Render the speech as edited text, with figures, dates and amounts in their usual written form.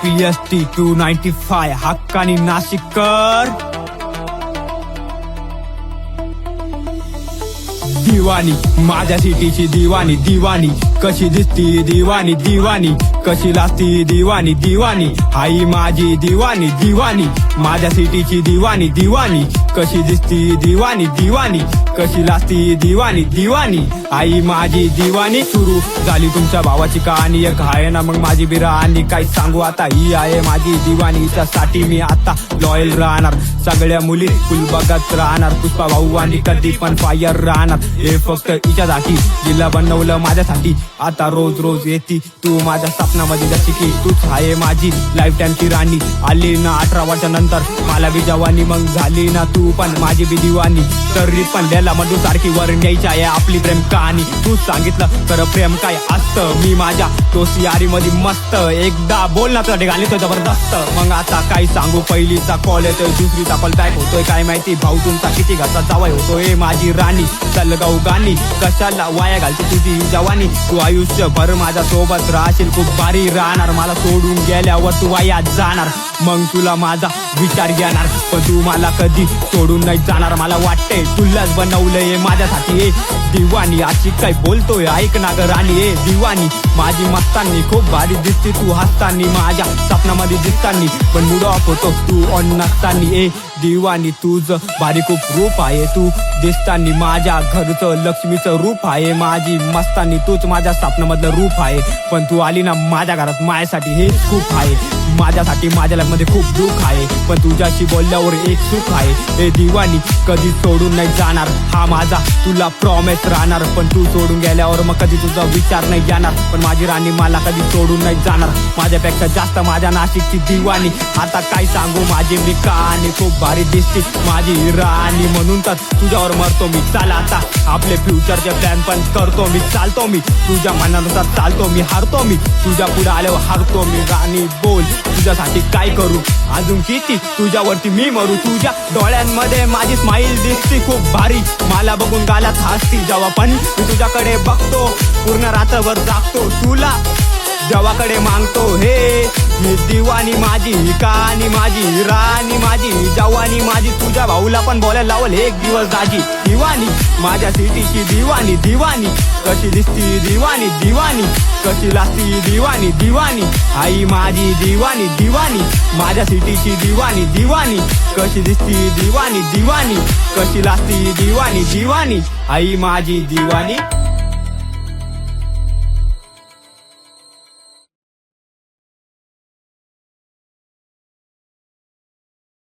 PST 295 Haqqani नाशिककर. दिवाणी माझ्या सिटीची दिवाणी दिवाणी, कशी दिसती दिवाणी दिवाणी, कशी लाजती दिवाणी दिवाणी. आई माझी दिवाणी दिवाणी, माझ्या सिटीची दिवाणी दिवाणी, कशी दिसती दिवाणी दिवाणी, कशी लाजती दिवाणी दिवाणी. आई माझी दिवाणी. सुरू झाली तुमच्या भावाची कहाणी, एक आहे ना मग माझी बिरा. आणि काय सांगू आता, ही आहे माझी दिवाणी. हिच्यासाठी मी आता लॉयल राहणार, सगळ्या मुली फुल बघत राहणार. पुष्पा भाऊ आणि कधी पण फायर राहणार. हे फक्त हिच्यासाठी, जिला बनवलं माझ्यासाठी. आता रोज रोज येती तू माझ्या स्वप्नामध्ये, जशी की तूच आहे माझी लाईफ टाइमची राणी. आली ना 18 वर्षानंतर मला बी जवानी, मग झाली ना तू पण माझी बी दिवाणी. तरी पण द्यायला मधू सारखी वर न्यायची आहे आपली प्रेम कहाणी. तू सांगितलं खरं प्रेम काय असतं, मी माझ्या दोस्ती यारी मध्ये मस्त. एकदा बोल ना तुझ्या गाणी तो जबरदस्त. मग आता काय सांगू, पहिलीचा कॉल येतोय, दुसरीचा कॉल बॅक होतोय. काय माहिती भाऊ तुमचा किती घाचा जावाय होतोय. माझी राणी चल गाऊ गाणी, कशाला वाया घालते तुझी जवानी. तू आयुष्यभर माझ्या सोबत राहशील, खूप भारी राहणार. मला सोडून गेल्यावर तू वाया जाणार, मग तुला माझा विचार घेणार. पण तू मला कधी सोडून नाही जाणार. मला वाटते तुलाच बनवलंय माझ्यासाठी ए दिवाणी. अशी काय बोलतोय ऐक ना ग राणी ए दिवाणी. माझी मस्तानी खूप भारी दिसती तू हसतानी, माझ्या स्वप्नामध्ये दिसतानी. पण मूड ऑफ होतो तू ऑन नसतानी ए दिवाणी. तुझं भारी खूप रूप आहे, तू दिसतानी माझ्या घरचं लक्ष्मीचं रूप आहे. माझी मस्तानी तूच माझ्या स्वप्नामधलं रूप आहे. पण तू आली ना माझ्या घरात, माझ्यासाठी हे खूप आहे. माझ्यासाठी माझ्या लाईफ मध्ये खूप दुःख आहे, पण तुझ्याशी बोलल्यावर एक सुख आहे ए दिवाणी. कधी सोडून नाही जाणार, हा माझा तुला प्रॉमिस राहणार. पण तू सोडून गेल्यावर मग कधी तुझा विचार नाही येणार. पण माझी राणी मला कधी सोडून नाही जाणार, माझ्यापेक्षा जास्त माझ्या नाशिकची दिवाणी. आता काय सांगू माझी मी कहाणी, खूप भारी दिसती माझी राणी. म्हणून तर तुझ्यावर मरतो मी. चाल आता आपले फ्युचरचे प्लॅन पण करतो मी. चालतो मी तुझ्या मनानुसार, चालतो मी, हारतो मी तुझ्या पुढे आल्यावर हारतो मी. राणी बोल तुझ्यासाठी काय करू, अजून किती तुझ्यावरती मी मरू. तुझ्या डोळ्यांमध्ये माझी स्माईल दिसती खूप भारी, मला बघून गालात हसती. जेव्हा पण मी तुझ्याकडे बघतो, पूर्ण रात्रभर जागतो, तुला जेव्हाकडे मागतो हे मी दिवाणी. माझी कहाणी माझी राणी, माझी जवानी माझी. तुझ्या भाऊला पण बोलायला लावल एक दिवस दाजी दिवाणी. माझ्या सिटीची दिवाणी दिवाणी, कशी दिसती दिवाणी दिवाणी, कशी लाजती दिवाणी दिवाणी. आई माझी दिवाणी दिवाणी, माझ्या सिटीची दिवाणी दिवाणी, कशी दिसती दिवाणी दिवाणी, कशी लाजती दिवाणी दिवाणी. आई माझी दिवाणी.